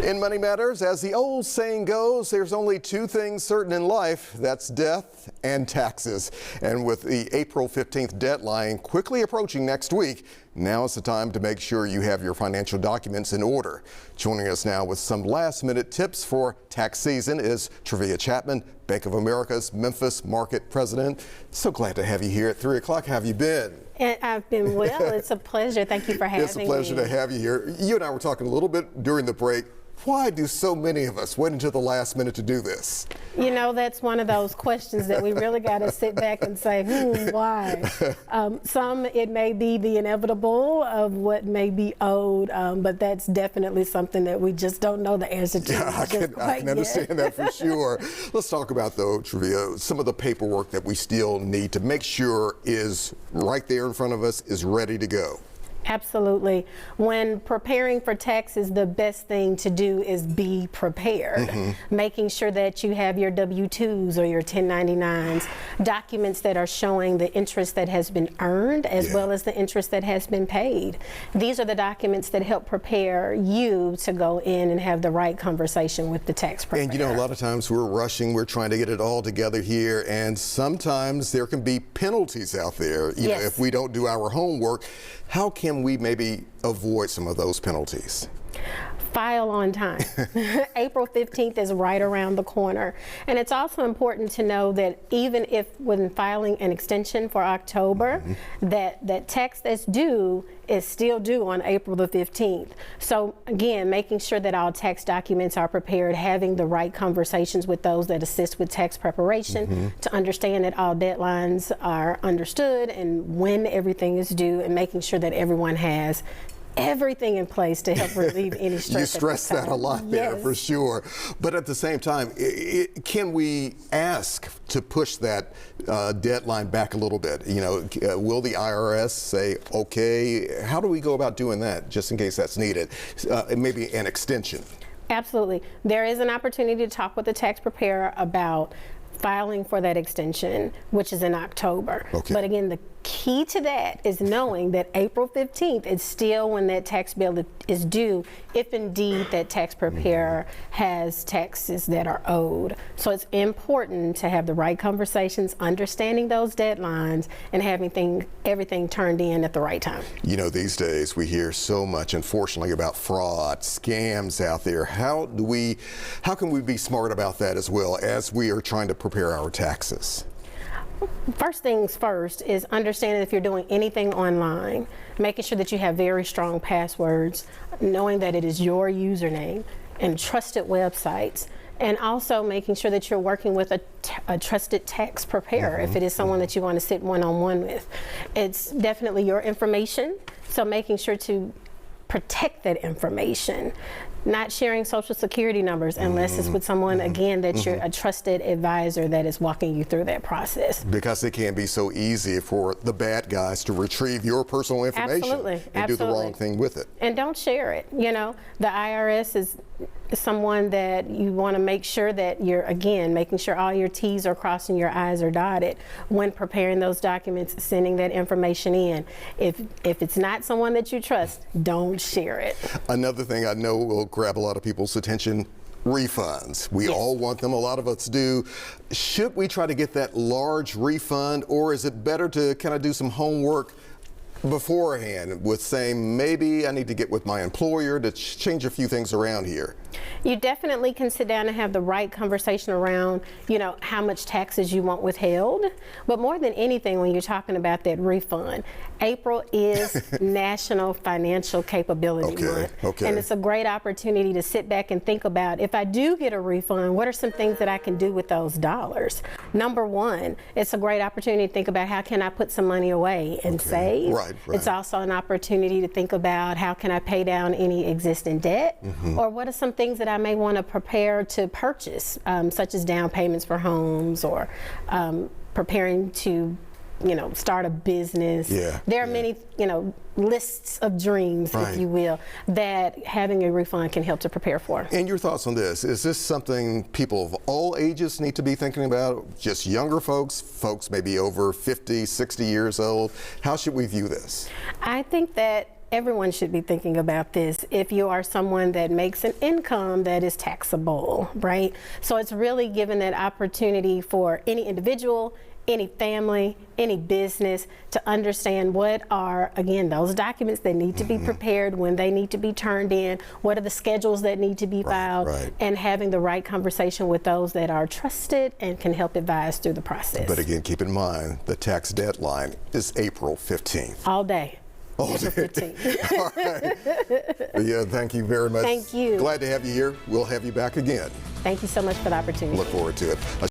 In Money Matters, as the old saying goes, there's only two things certain in life, that's death and taxes. And with the April 15th deadline quickly approaching next week, now is the time to make sure you have your financial documents in order. Joining us now with some last-minute tips for tax season is Travia Chapman, Bank of America's Memphis Market President. So glad to have you here at 3 o'clock. How have you been? And I've been well. It's a pleasure. Thank you for having me. It's a pleasure to have you here. You and I were talking a little bit during the break. Why do so many of us wait until the last minute to do this? You know, that's one of those questions that we really got to sit back and say, why? Some, it may be the inevitable of what may be owed, but that's definitely something that we just don't know the answer to. Yeah, I can understand that for sure. Let's talk about, though, Travia, some of the paperwork that we still need to make sure is right there in front of us, is ready to go. Absolutely. When preparing for taxes, the best thing to do is be prepared. Making sure that you have your W-2s or your 1099s, documents that are showing the interest that has been earned as well as the interest that has been paid. These are the documents that help prepare you to go in and have the right conversation with the tax preparer. And you know, a lot of times we're rushing, we're trying to get it all together here, and sometimes there can be penalties out there, you know, if we don't do our homework. How can we maybe avoid some of those penalties? File on time. April 15th is right around the corner. And it's also important to know that even if when filing an extension for October, that tax that's due is still due on April the 15th. So again, making sure that all tax documents are prepared, having the right conversations with those that assist with tax preparation to understand that all deadlines are understood and when everything is due, and making sure that everyone has everything in place to help relieve any stress. You stress that a lot there, for sure. But at the same time, can we ask to push that deadline back a little bit? You know, will the IRS say, okay, how do we go about doing that, just in case that's needed? Maybe an extension. Absolutely. There is an opportunity to talk with the tax preparer about filing for that extension, which is in October. But again, the key to that is knowing that April 15th is still when that tax bill is due, if indeed that tax preparer has taxes that are owed. So it's important to have the right conversations, understanding those deadlines, and having everything turned in at the right time. You know, these days we hear so much, unfortunately, about fraud, scams out there. How can we be smart about that as well as we are trying to prepare our taxes? First things first is understanding if you're doing anything online, making sure that you have very strong passwords, knowing that it is your username, and trusted websites, and also making sure that you're working with a trusted tax preparer if it is someone that you want to sit one-on-one with. It's definitely your information, so making sure to protect that information. Not sharing social security numbers unless it's with someone, again, that you're a trusted advisor that is walking you through that process. Because it can be so easy for the bad guys to retrieve your personal information and do the wrong thing with it. And don't share it. You know, the IRS is someone that you want to make sure that you're, again, making sure all your T's are crossed and your I's are dotted when preparing those documents, sending that information in. If it's not someone that you trust, don't share it. Another thing I know will grab a lot of people's attention: refunds. We all want them, a lot of us do. Should we try to get that large refund, or is it better to kind of do some homework beforehand with saying, maybe I need to get with my employer to change a few things around here? You definitely can sit down and have the right conversation around, you know, how much taxes you want withheld. But more than anything, when you're talking about that refund, April is National Financial Capability Month. And it's a great opportunity to sit back and think about, if I do get a refund, what are some things that I can do with those dollars? Number one, it's a great opportunity to think about, how can I put some money away and save? It's also an opportunity to think about, how can I pay down any existing debt? Or what are some things that I may want to prepare to purchase, such as down payments for homes, or preparing to, you know, start a business. There are many, you know, lists of dreams, if you will, that having a refund can help to prepare for. And your thoughts on this? Is this something people of all ages need to be thinking about? Just younger folks maybe over 50, 60 years old? How should we view this? I think that everyone should be thinking about this if you are someone that makes an income that is taxable, right? So it's really given that opportunity for any individual, any family, any business to understand what are, again, those documents that need to be prepared, when they need to be turned in, what are the schedules that need to be filed, and having the right conversation with those that are trusted and can help advise through the process. But again, keep in mind, the tax deadline is April 15th. All day. All day. April 15th. All right. Yeah, thank you very much. Thank you. Glad to have you here. We'll have you back again. Thank you so much for the opportunity. Look forward to it.